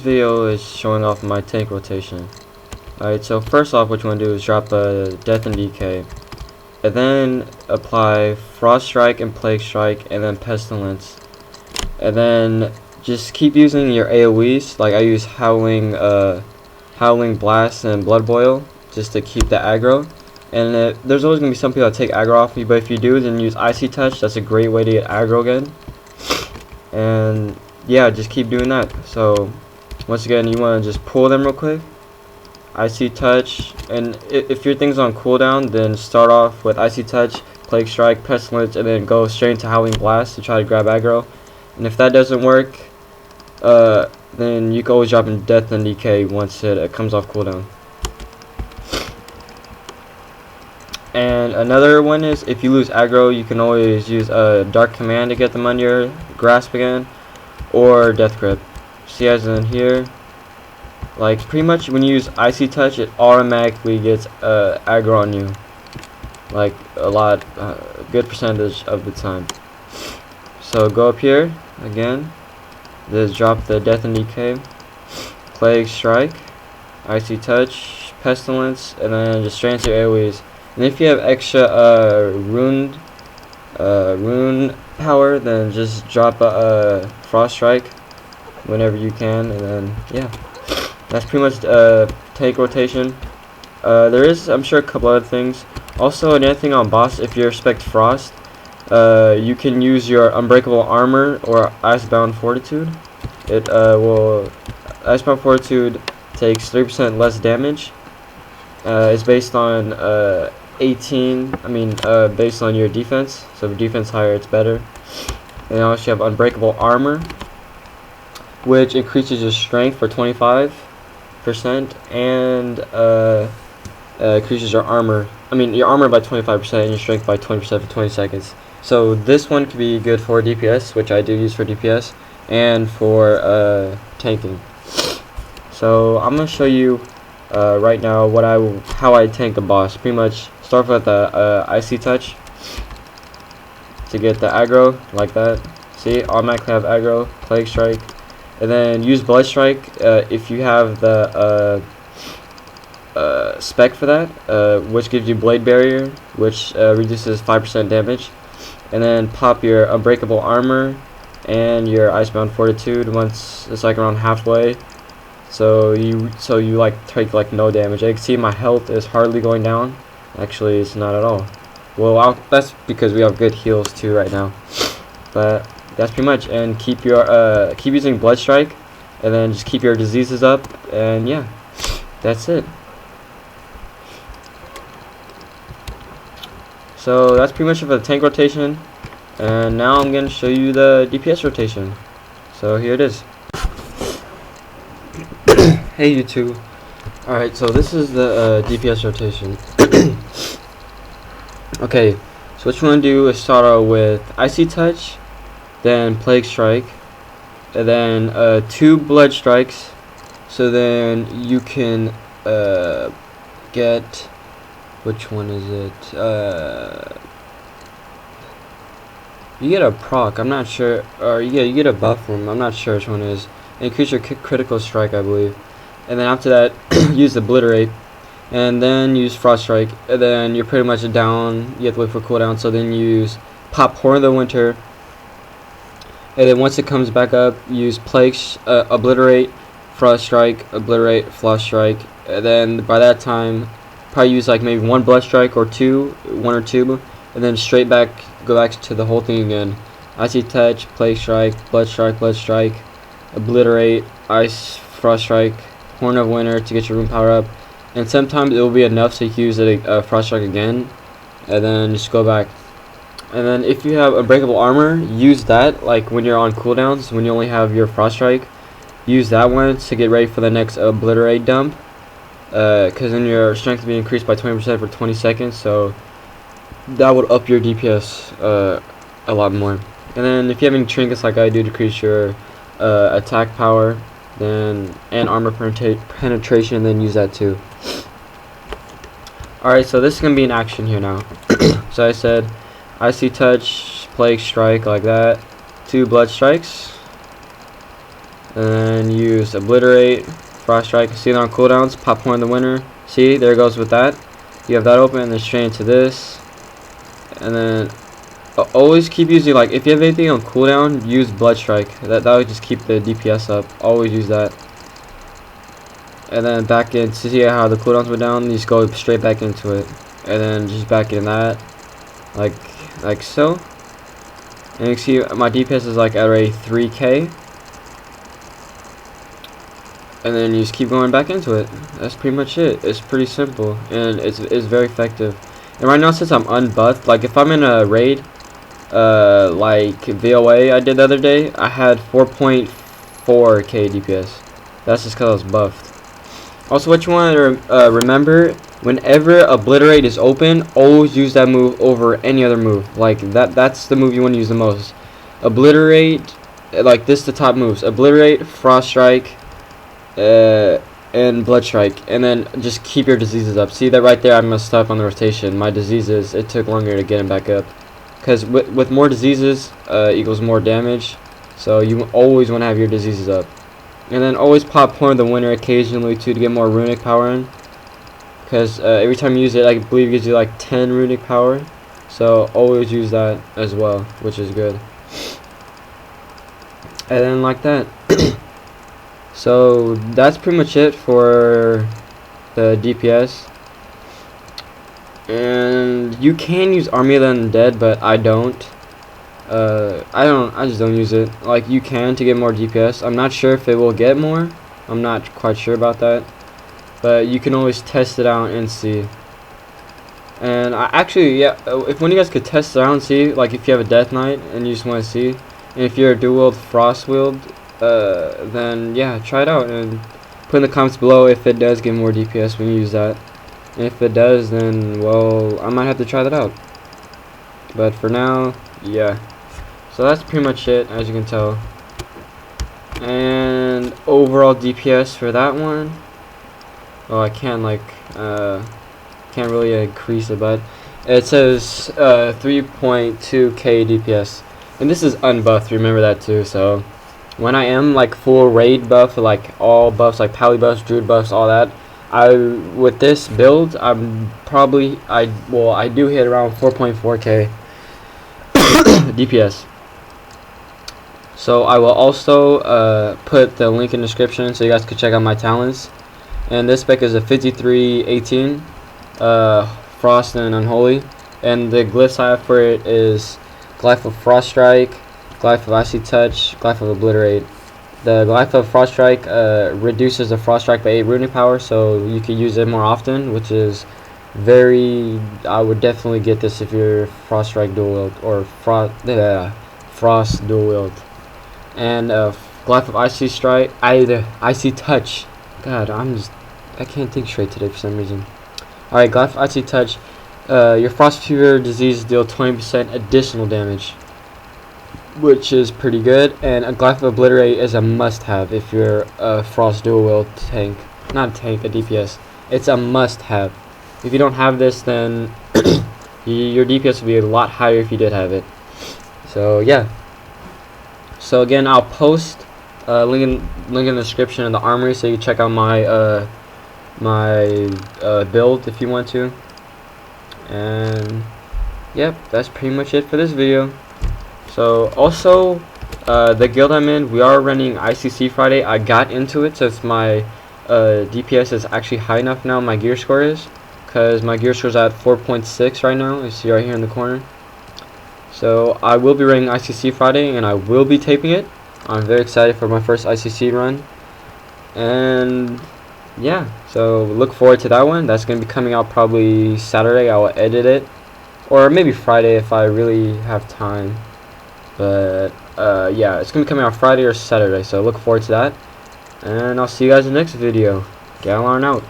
video is showing off my tank rotation. Alright, so first off what you want to do is drop a Death and Decay, and then apply Frost Strike and Plague Strike, and then Pestilence, and then just keep using your AoEs. Like I use Howling Blast and Blood Boil just to keep the aggro. And there's always going to be some people that take aggro off me, but if you do, then use Icy Touch. That's a great way to get aggro again. And yeah, just keep doing that. So once again, you want to just pull them real quick, Icy Touch, and if your thing's on cooldown, then start off with Icy Touch, Plague Strike, Pestilence, and then go straight into Howling Blast to try to grab aggro. And if that doesn't work, then you can always drop in Death and Decay once it comes off cooldown. And another one is, if you lose aggro, you can always use a Dark Command to get them under your grasp again, or Death Grip. See, as in here, like pretty much when you use Icy Touch, it automatically gets aggro on you, like a good percentage of the time. So go up here again, just drop the Death and Decay, Plague Strike, Icy Touch, Pestilence, and then just straight into your AoEs. And if you have extra rune power, then just drop a Frost Strike whenever you can, and then yeah, that's pretty much tank rotation. There is, I'm sure, a couple other things. Also, another thing on boss, if you expect Frost, you can use your Unbreakable Armor or Icebound Fortitude. Icebound Fortitude takes 3% less damage. It's based on based on your defense. So if defense higher, it's better. And also you have Unbreakable Armor, which increases your strength for 25%, and increases your armor by 25% and your strength by 20% for 20 seconds. So this one could be good for DPS, which I do use for DPS, and for tanking. So I'm gonna show you right now how I tank a boss. Pretty much start with the Icy Touch to get the aggro, like that. See, automatically have aggro, Plague Strike, and then use Blood Strike if you have the spec for that, which gives you Blade Barrier, which reduces 5% damage. And then pop your Unbreakable Armor and your Icebound Fortitude once it's like around halfway. So you like take like no damage. I can see my health is hardly going down. Actually, it's not at all. Well, that's because we have good heals too right now. But that's pretty much. And keep using Blood Strike, and then just keep your diseases up. And yeah, that's it. So that's pretty much of the tank rotation. And now I'm gonna show you the DPS rotation. So here it is. Hey YouTube. Alright, so this is the DPS rotation. Okay, so what you want to do is start out with Icy Touch, then Plague Strike, and then 2 Blood Strikes. So then you can get, which one is it? You get a proc, I'm not sure, or you get a buff from them, I'm not sure which one it is. Increase your critical strike, I believe. And then after that, use Obliterate, and then use Frost Strike, and then you're pretty much down. You have to wait for cooldown. So then use pop Horn of the Winter, and then once it comes back up, use Obliterate, Frost Strike, Obliterate, Frost Strike, and then by that time, probably use like maybe 1 Blood Strike or 1 or 2, and then straight back, go back to the whole thing again. Icy Touch, Plague Strike, Blood Strike, Obliterate, Ice, Frost Strike, Horn of Winter to get your rune power up. And sometimes it will be enough so you can use it Frost Strike again, and then just go back. And then if you have Unbreakable Armor, use that like when you're on cooldowns, when you only have your Frost Strike. Use that one to get ready for the next Obliterate dump, because then your strength will be increased by 20% for 20 seconds, so that would up your DPS a lot more. And then if you have any trinkets like I do, decrease your attack power, then and armor penetration, then use that too. Alright, so this is gonna be in action here now. So I said Icy Touch, Plague Strike, like that, 2 Blood Strikes, and then use Obliterate, Frost Strike. See it on cooldowns, pop Horn the Winter. See, there it goes with that. You have that open, and then straight into this, and then always keep using, like, if you have anything on cooldown, use Blood Strike. That would just keep the DPS up. Always use that. And then back in, to see how the cooldowns went down, you just go straight back into it, and then just back in that, like so. And you can see my DPS is like at a 3k, and then you just keep going back into it. That's pretty much it. It's pretty simple, and it's very effective. And right now, since I'm unbuffed, like if I'm in a raid, like VOA I did the other day, I had 4.4k DPS. That's just because I was buffed. Also, what you want to remember, whenever Obliterate is open, always use that move over any other move. Like that's the move you want to use the most. Obliterate, like this, the top moves: Obliterate, Frost Strike, and Blood Strike, and then just keep your diseases up. See that right there? I messed up on the rotation. My diseases, it took longer to get them back up, because with more diseases equals more damage. So you always want to have your diseases up. And then always pop Horn the Winter occasionally too, to get more runic power in, because every time you use it, I believe it gives you like 10 runic power. So always use that as well, which is good. And then like that. So that's pretty much it for the DPS. And you can use Army of the Undead, but I don't. I just don't use it. Like, you can to get more DPS. I'm not sure if it will get more. I'm not quite sure about that. But you can always test it out and see. And I actually, yeah, if one of you guys could test it out and see, like if you have a Death Knight and you just want to see, and if you're a dual wield Frost wield, then yeah, try it out and put in the comments below if it does get more DPS when you use that. And if it does, then well, I might have to try that out. But for now, yeah. So that's pretty much it, as you can tell. And overall DPS for that one, oh, I can't like can't really increase it, but it says 3.2k DPS, and this is unbuffed, remember that too. So when I am like full raid buff, like all buffs, like pally buffs, druid buffs, all that, with this build, I'm probably, I do hit around 4.4k DPS. So I will also put the link in the description so you guys can check out my talents. And this spec is a 5318 Frost and Unholy, and the glyphs I have for it is Glyph of Frost Strike, Glyph of Icy Touch, Glyph of Obliterate. The Glyph of Frost Strike reduces the Frost Strike by 8 runic power, so you can use it more often, which is very, I would definitely get this if you're Frost Strike dual wield or Frost dual wield. And Glyph of Icy Strike, Icy Touch. God, I can't think straight today for some reason. Alright, Glyph of Icy Touch. Your Frost Fever disease deal 20% additional damage, which is pretty good. And a Glyph of Obliterate is a must-have if you're a Frost dual wield tank. Not a tank, a DPS. It's a must-have. If you don't have this, then your DPS would be a lot higher if you did have it. So yeah. So again, I'll post link in the description of the armory, so you can check out my build if you want to. And yep, that's pretty much it for this video. So also, the guild I'm in, we are running ICC Friday. I got into it since my DPS is actually high enough now. My gear score is, because my gear score is at 4.6 right now. You see right here in the corner. So I will be running ICC Friday, and I will be taping it. I'm very excited for my first ICC run. And yeah, so look forward to that one. That's going to be coming out probably Saturday. I will edit it, or maybe Friday if I really have time. But yeah, it's going to be coming out Friday or Saturday, so look forward to that. And I'll see you guys in the next video. Galarn out.